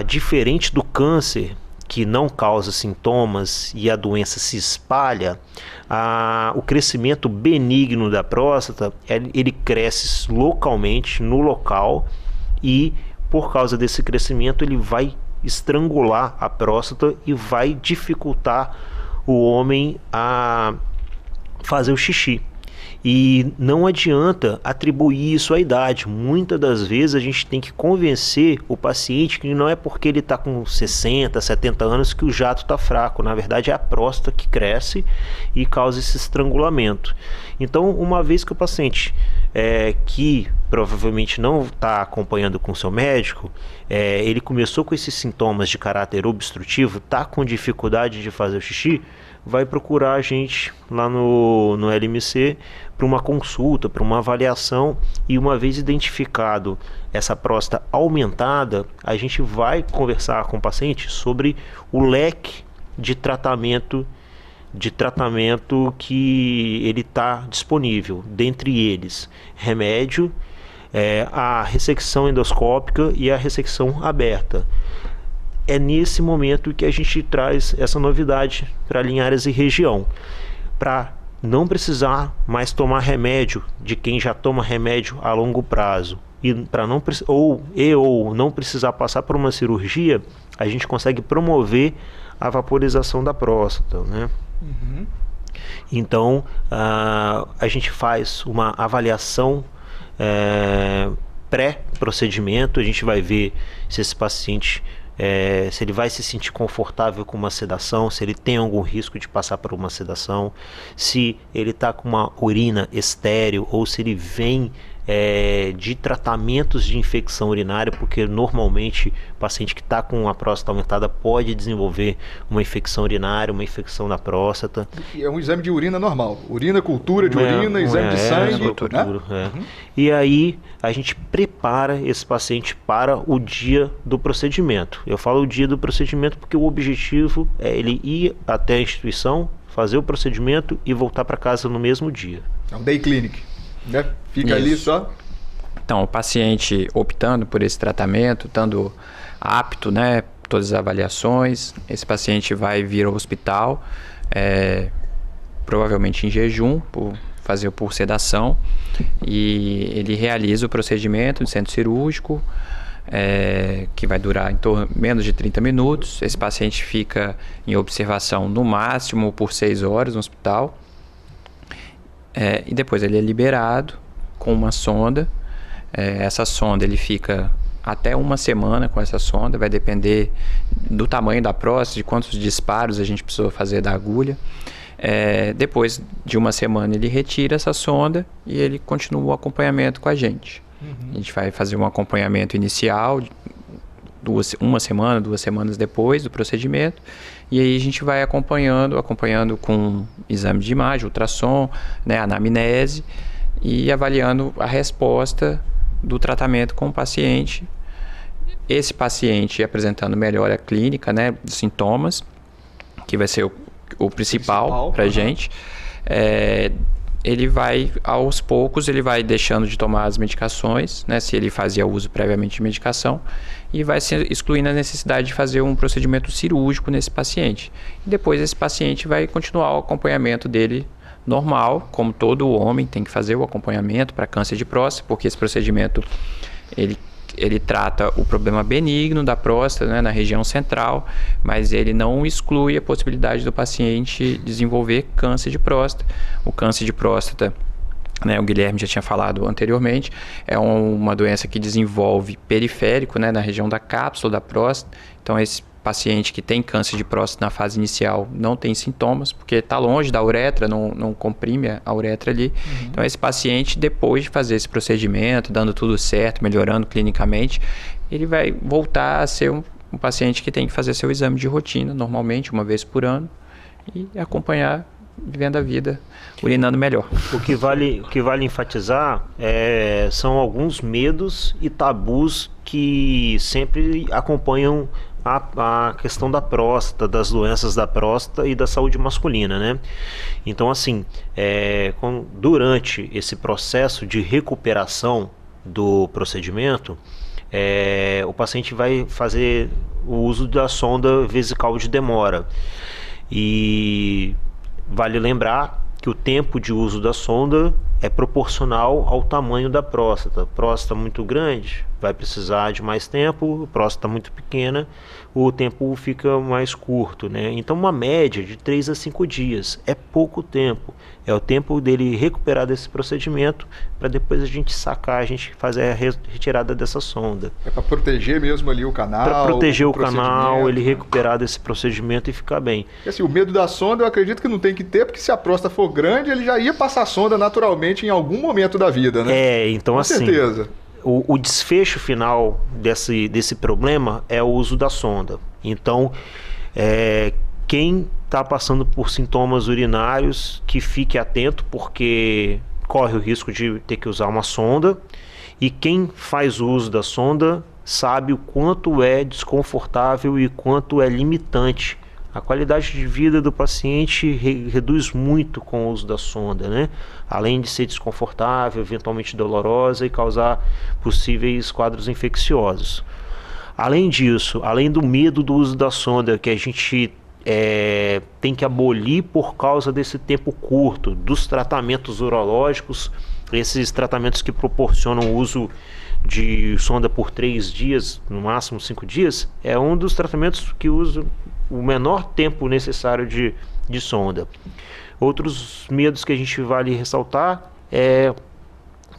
diferente do câncer, que não causa sintomas e a doença se espalha, o crescimento benigno da próstata, ele cresce localmente, no local, e por causa desse crescimento ele vai estrangular a próstata e vai dificultar o homem a fazer o xixi. E não adianta atribuir isso à idade. Muitas das vezes a gente tem que convencer o paciente que não é porque ele está com 60, 70 anos que o jato está fraco. Na verdade é a próstata que cresce e causa esse estrangulamento. Então, uma vez que o paciente que provavelmente não está acompanhando com seu médico, ele começou com esses sintomas de caráter obstrutivo, está com dificuldade de fazer o xixi, vai procurar a gente lá no LMC para uma consulta, para uma avaliação, e uma vez identificado essa próstata aumentada, a gente vai conversar com o paciente sobre o leque de tratamento que ele está disponível, dentre eles remédio, a ressecção endoscópica e a ressecção aberta. É nesse momento que a gente traz essa novidade para Linhares e região, para não precisar mais tomar remédio de quem já toma remédio a longo prazo, e para não não precisar passar por uma cirurgia, a gente consegue promover a vaporização da próstata, né? Uhum. Então a gente faz uma avaliação pré-procedimento, a gente vai ver se esse paciente se ele vai se sentir confortável com uma sedação, se ele tem algum risco de passar por uma sedação, se ele está com uma urina estéril ou se ele vem de tratamentos de infecção urinária, porque normalmente o paciente que está com a próstata aumentada pode desenvolver uma infecção urinária, uma infecção da próstata. É um exame de urina normal, cultura de urina, exame de sangue. Uhum. E aí a gente prepara esse paciente para o dia do procedimento. Eu falo o dia do procedimento porque o objetivo é ele ir até a instituição, fazer o procedimento e voltar para casa no mesmo dia. É um day clinic, né? Fica ali só. Então, o paciente optando por esse tratamento, estando apto, né, todas as avaliações, esse paciente vai vir ao hospital, provavelmente em jejum, fazer por sedação, e ele realiza o procedimento de centro cirúrgico, que vai durar em torno menos de 30 minutos. Esse paciente fica em observação no máximo por 6 horas no hospital, e depois ele é liberado com uma sonda. Essa sonda, ele fica até uma semana com essa sonda, vai depender do tamanho da próstata, de quantos disparos a gente precisou fazer da agulha. Depois de uma semana ele retira essa sonda e ele continua o acompanhamento com a gente. Uhum. A gente vai fazer um acompanhamento inicial, uma semana, 2 semanas depois do procedimento, e aí a gente vai acompanhando com exame de imagem, ultrassom, né, anamnese, e avaliando a resposta do tratamento com o paciente. Esse paciente apresentando melhora clínica, né, dos sintomas, que vai ser o principal para a gente. ele vai, aos poucos, ele vai deixando de tomar as medicações, né, se ele fazia uso previamente de medicação, e vai se excluindo a necessidade de fazer um procedimento cirúrgico nesse paciente. E depois esse paciente vai continuar o acompanhamento dele normal, como todo homem tem que fazer o acompanhamento para câncer de próstata, porque esse procedimento ele trata o problema benigno da próstata, né, na região central, mas ele não exclui a possibilidade do paciente desenvolver câncer de próstata. O câncer de próstata, né, o Guilherme já tinha falado anteriormente, é uma doença que desenvolve periférico, né, na região da cápsula da próstata. Então esse paciente que tem câncer de próstata na fase inicial não tem sintomas, porque está longe da uretra, não comprime a uretra ali. Então esse paciente, depois de fazer esse procedimento, dando tudo certo, melhorando clinicamente, ele vai voltar a ser um paciente que tem que fazer seu exame de rotina, normalmente, uma vez por ano, e acompanhar vivendo a vida, urinando melhor. O que vale enfatizar são alguns medos e tabus que sempre acompanham a questão da próstata, das doenças da próstata e da saúde masculina, né? Então, assim, durante esse processo de recuperação do procedimento, o paciente vai fazer o uso da sonda vesical de demora. E vale lembrar que o tempo de uso da sonda é proporcional ao tamanho da próstata. Próstata muito grande vai precisar de mais tempo, próstata muito pequena, o tempo fica mais curto, né? Então uma média de 3 a 5 dias é pouco tempo. É o tempo dele recuperar desse procedimento para depois a gente sacar, a gente fazer a retirada dessa sonda. É para proteger mesmo ali o canal? Para proteger o canal, ele recuperar desse procedimento e ficar bem. E assim, o medo da sonda eu acredito que não tem que ter, porque se a próstata for grande, ele já ia passar a sonda naturalmente em algum momento da vida, né? Então com assim... certeza. O desfecho final desse problema é o uso da sonda. Então, quem está passando por sintomas urinários, que fique atento, porque corre o risco de ter que usar uma sonda. E quem faz uso da sonda sabe o quanto é desconfortável e quanto é limitante. A qualidade de vida do paciente reduz muito com o uso da sonda, né? Além de ser desconfortável, eventualmente dolorosa e causar possíveis quadros infecciosos. Além disso, além do medo do uso da sonda, que a gente tem que abolir por causa desse tempo curto, dos tratamentos urológicos, esses tratamentos que proporcionam o uso de sonda por 3 dias, no máximo 5 dias, é um dos tratamentos que usa o menor tempo necessário de sonda. Outros medos que a gente vale ressaltar é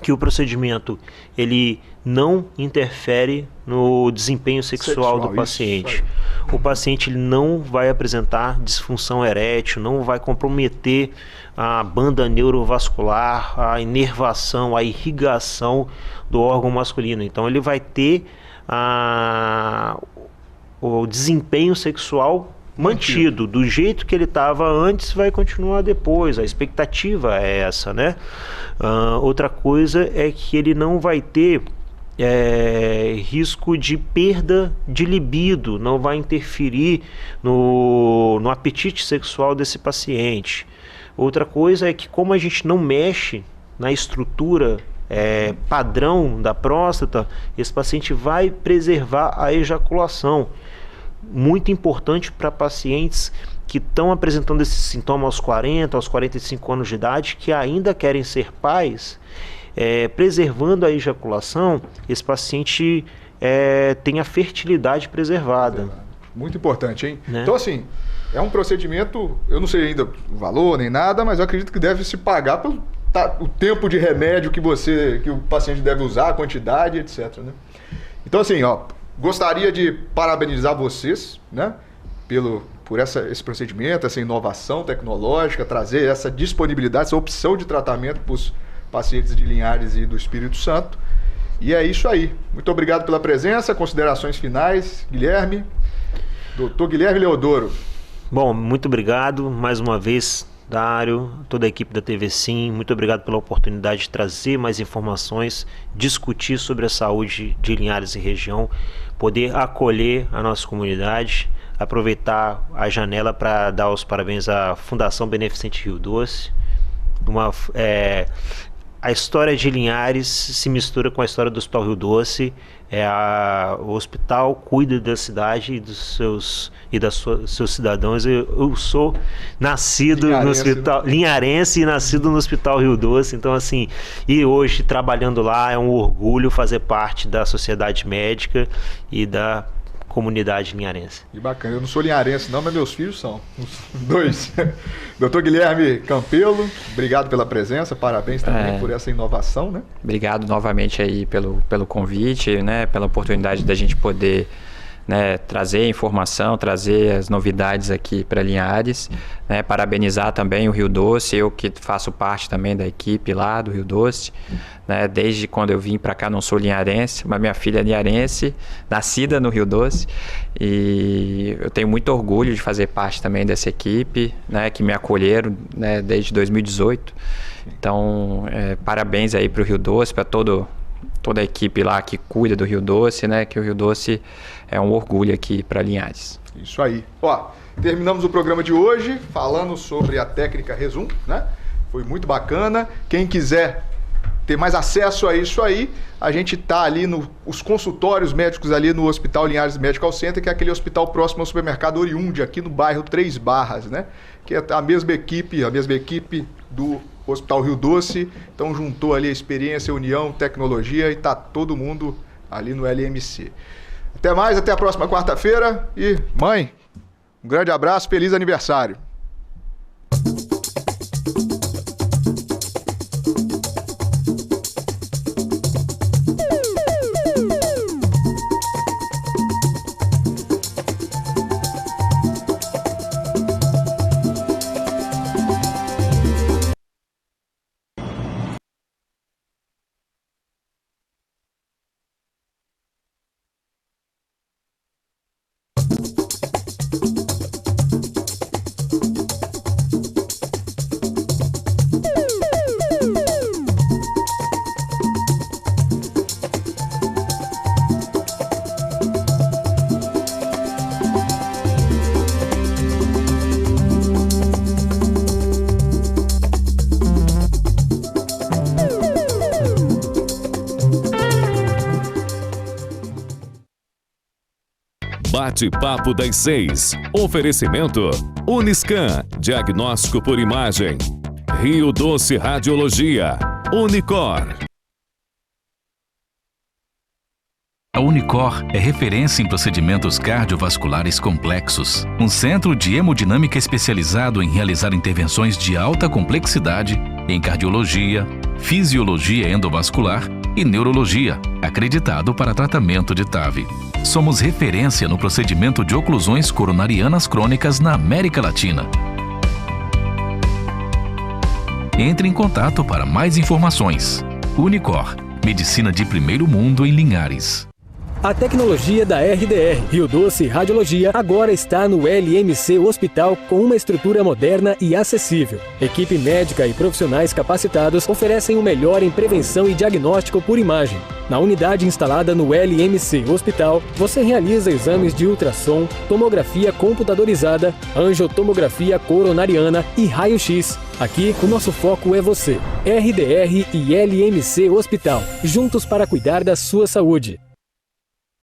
que o procedimento ele não interfere no desempenho sexual do paciente. O paciente ele não vai apresentar disfunção erétil, não vai comprometer a banda neurovascular, a inervação, a irrigação do órgão masculino. Então ele vai ter o desempenho sexual mantido, do jeito que ele estava antes, vai continuar depois. A expectativa é essa, né? Outra coisa é que ele não vai ter risco de perda de libido, não vai interferir no apetite sexual desse paciente. Outra coisa é que, como a gente não mexe na estrutura padrão da próstata, esse paciente vai preservar a ejaculação. Muito importante para pacientes que estão apresentando esse sintoma aos 40, aos 45 anos de idade, que ainda querem ser pais, preservando a ejaculação, esse paciente tem a fertilidade preservada. Muito importante, hein? Né? Então, assim, é um procedimento, eu não sei ainda o valor nem nada, mas eu acredito que deve se pagar pelo o tempo de remédio que o paciente deve usar, a quantidade, etc. Né? Então, assim, gostaria de parabenizar vocês, né, por esse procedimento, essa inovação tecnológica, trazer essa disponibilidade, essa opção de tratamento para os pacientes de Linhares e do Espírito Santo. E é isso aí. Muito obrigado pela presença. Considerações finais, Guilherme. Doutor Guilherme Leodoro. Bom, muito obrigado mais uma vez, Dário, toda a equipe da TV Sim. Muito obrigado pela oportunidade de trazer mais informações, discutir sobre a saúde de Linhares e região, poder acolher a nossa comunidade, aproveitar a janela para dar os parabéns à Fundação Beneficente Rio Doce a história de Linhares se mistura com a história do Hospital Rio Doce. O hospital cuida da cidade e dos seus cidadãos. Eu sou nascido no hospital linharense e nascido no Hospital Rio Doce. Então, assim, e hoje trabalhando lá é um orgulho fazer parte da sociedade médica e da comunidade linharense. Que bacana. Eu não sou linharense não, mas meus filhos são. Os dois. Dr. Guilherme Campelo, obrigado pela presença, parabéns também por essa inovação, né? Obrigado novamente aí pelo convite, né? Pela oportunidade da gente poder, né, trazer informação, trazer as novidades aqui para Linhares, né? Parabenizar também o Rio Doce, eu que faço parte também da equipe lá do Rio Doce, né? Desde quando eu vim para cá, não sou linharense, mas minha filha é linharense, nascida no Rio Doce, e eu tenho muito orgulho de fazer parte também dessa equipe, né? Que me acolheram, né, desde 2018. Então, parabéns aí para o Rio Doce, para toda a equipe lá que cuida do Rio Doce, né? Que o Rio Doce é um orgulho aqui para Linhares. Isso aí. Ó, terminamos o programa de hoje falando sobre a técnica Rezum, né? Foi muito bacana. Quem quiser ter mais acesso a isso aí, a gente tá ali os consultórios médicos ali no Hospital Linhares Medical Center, que é aquele hospital próximo ao supermercado Oriundi, aqui no bairro Três Barras, né? Que é a mesma equipe do Hospital Rio Doce. Então juntou ali a experiência, a união, tecnologia e tá todo mundo ali no LMC. Até mais, até a próxima quarta-feira. E, mãe, um grande abraço, feliz aniversário. Bate-papo das 6. Oferecimento Uniscan, diagnóstico por imagem. Rio Doce Radiologia. Unicor. A Unicor é referência em procedimentos cardiovasculares complexos. Um centro de hemodinâmica especializado em realizar intervenções de alta complexidade em cardiologia, fisiologia endovascular e neurologia, acreditado para tratamento de TAV. Somos referência no procedimento de oclusões coronarianas crônicas na América Latina. Entre em contato para mais informações. Unicor, medicina de primeiro mundo em Linhares. A tecnologia da RDR, Rio Doce Radiologia, agora está no LMC Hospital com uma estrutura moderna e acessível. Equipe médica e profissionais capacitados oferecem o melhor em prevenção e diagnóstico por imagem. Na unidade instalada no LMC Hospital, você realiza exames de ultrassom, tomografia computadorizada, angiotomografia coronariana e raio-x. Aqui, o nosso foco é você. RDR e LMC Hospital, juntos para cuidar da sua saúde.